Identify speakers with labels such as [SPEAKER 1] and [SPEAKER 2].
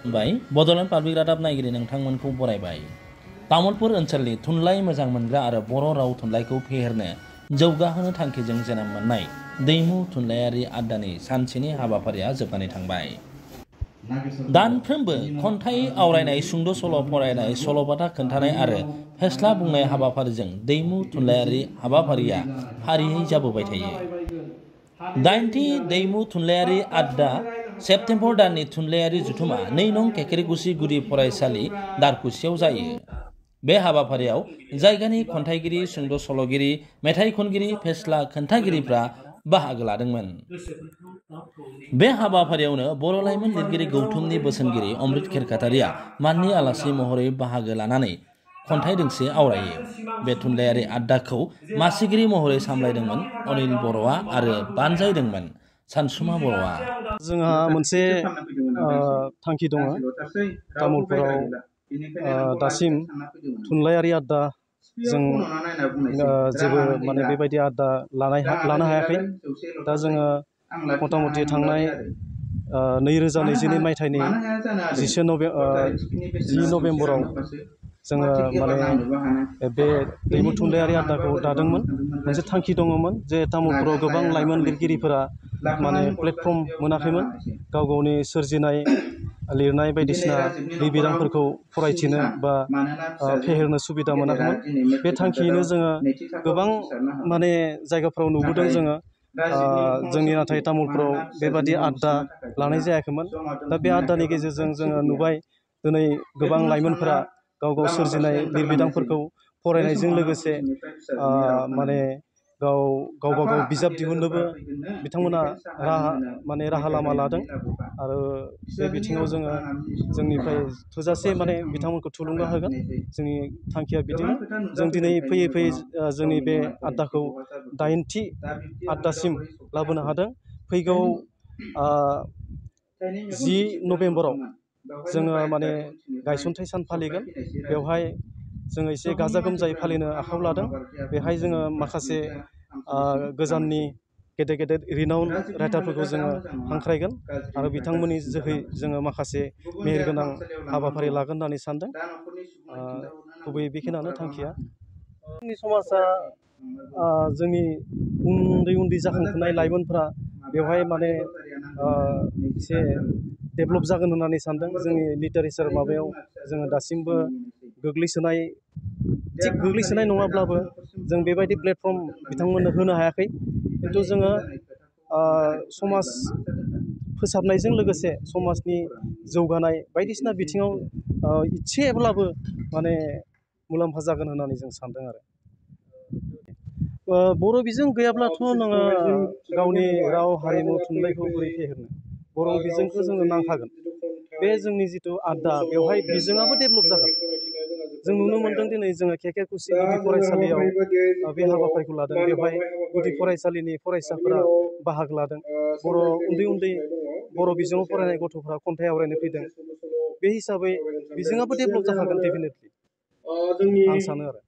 [SPEAKER 1] बाय Bodoland public रादाब नायगिरि नोंथांमोनखौ बरायबाय। तामुलपुर ओनसोलनि थुनलाइ मोजां मोनग्रा आरो बर' राव थुनलाइखौ फेहेरनो जौगाहोनो थांखिजों जोनोम मोननाय दैमु थुनलाइयारि आड्डानि सानसेनि हाबाफारिया जोबनानै थांबाय। दानफ्रोमबो खन्थाइ आवरायनाय, सुंद' सल' फरायनाय, सल'बाथा खोन्थानाय आरो फेस्ला बुंनाय हाबाफारिजों दैमु थुनलाइयारि हाबाफारिया फारियै जाबोबाय थायो। 8थि दैमु थुनलाइयारि आड्डा सेप्तेम्बर दाननि थुनलाइयारि जथुमा 2 नं केकेरेगुसि गुदि फरायसालि दारकुसियाव जायो। बे हाबाफारियाव जायगानि खन्थाइगिरि, सुंद' सल'गिरि, मेथाइ खनगिरि, फेस्ला खोन्थागिरिफ्रा बाहागो लादोंमोन। बे हाबाफारियावनो बर' लाइमोन लिरगिरि गौथुमनि बोसोनगिरि अमृत खेरखातारिया माननि आलासि महरै बाहागो लानानै खन्थाइ दोंसे आवरायो। बे थुनलाइयारि आड्डाखौ मासिगिरि महरै सामलायदोंमोन अनिल बर'आ आरो बानजायदोंमोन सानसुमा बर'आ।
[SPEAKER 2] जोंहा मोनसे थांखि दङ तामुलपुराव दासिम थुनलाइयारि आड्डा जों जेबो माने बेबायदि आड्डा लानो हायाखै। दा जोङो मथा-मथि थांनाय 2022 मायथाइनि 10 नभेम्बराव जोङो माने बे दैमु थुनलाइयारि आड्डाखौ दादोंमोन। मोनसे थांखि दङमोन जे तामुलपुराव गोबां लाइमोन लिरगिरिफोरा माने प्लेटफर्म मोनाखैमोन, गाव गावनि सोरजिनाय लिरनाय बायदिसिना लिरबिदांफोरखौ फरायथिनो बा फेहेरनो सुबिदा मोनाखैमोन। बे थांखियैनो जोङो गोबां माने जायगाफ्राव नुबोदों जोङो जोंनि नाथाय तामुलपुराव बेबादि आड्डा लानाय जायाखैमोन। दा बे आड्डानि गेजेरजों जोङो नुबाय दिनै गोबां लाइमोनफोरा गाव गाव सोरजिनाय लिरबिदांफोरखौ फरायनायजों लोगोसे माने गावबा गाव बिजाब दिहुननोबो बिथांमोना राहा लामा लादों। आरो बे बिथिङाव जोङो जोंनिफ्राय थोजासे माने बिथांमोनखौ थुलुंगा होगोन। जोंनि थांखिया बिदिनो जों दिनै फैयै फैयै जोंनि बे आड्डाखौ 8थि आड्डासिम लाबोनो हादों। फैगौ 10 नभेम्बराव जोङो माने गायसनथाइ सान फालिगोन। बेवहाय जोङो एसे गाजा गोमजायै फालिनो आखायाव लादों। बेहाय जोङो माखासे गोजाननि गेदेर गेदेर रिनाउन राइटारफोरखौ जोङो हांख्रायगोन आरो बिथांमोननि जोहै जोङो माखासे मेहेरगोनां हाबाफारि लागोन होननानै सानदों। गुबैयै बेखिनियानो थांखिया। जोंनि समाजा जोंनि उन्दै जाखांफुनाय लाइमोनफोरा बेवहाय माने एसे डेभेलप जागोन होननानै सानदों। जोंनि लिटारेचार माबायाव जोङो दासिमबो गोग्लैसोनाय नङाब्लाबो जों बेबायदि प्लेटफर्म बिथांमोननो होनो हायाखै। खिन्थु जोङो समाज फोसाबनायजों लोगोसे समाजनि जौगानाय बायदिसिना बिथिङाव इसेब्लाबो माने मुलाम्फा जागोन होननानै जों सानदों आरो। बर' बिजों गैयाब्लाथ' नोङो गावनि राव हारिमु थुनलाइखौ बोरै फेहेरनो? बर' बिजोंखौ जोङो नांखागोन। बे जोंनि जिथु आड्डा बेवहाय बिजोङाबो डेभेलप जागोन। जों नुनो मोनदों दिनै जोङो केकेरेगुसि गुदि फरायसालियाव बे हाबाफारिखौ लादों। बेवहाय गुदि फरायसालिनि फरायसाफोरा बाहागो लादों। उन्दै बर' बिजोङाव फरायनाय गथ'फ्रा खन्थाइ आवरायनो फैदों। बे हिसाबै बिजोङाबो डेभेलप जाखागोन डेफिनेटलि आं सानो आरो।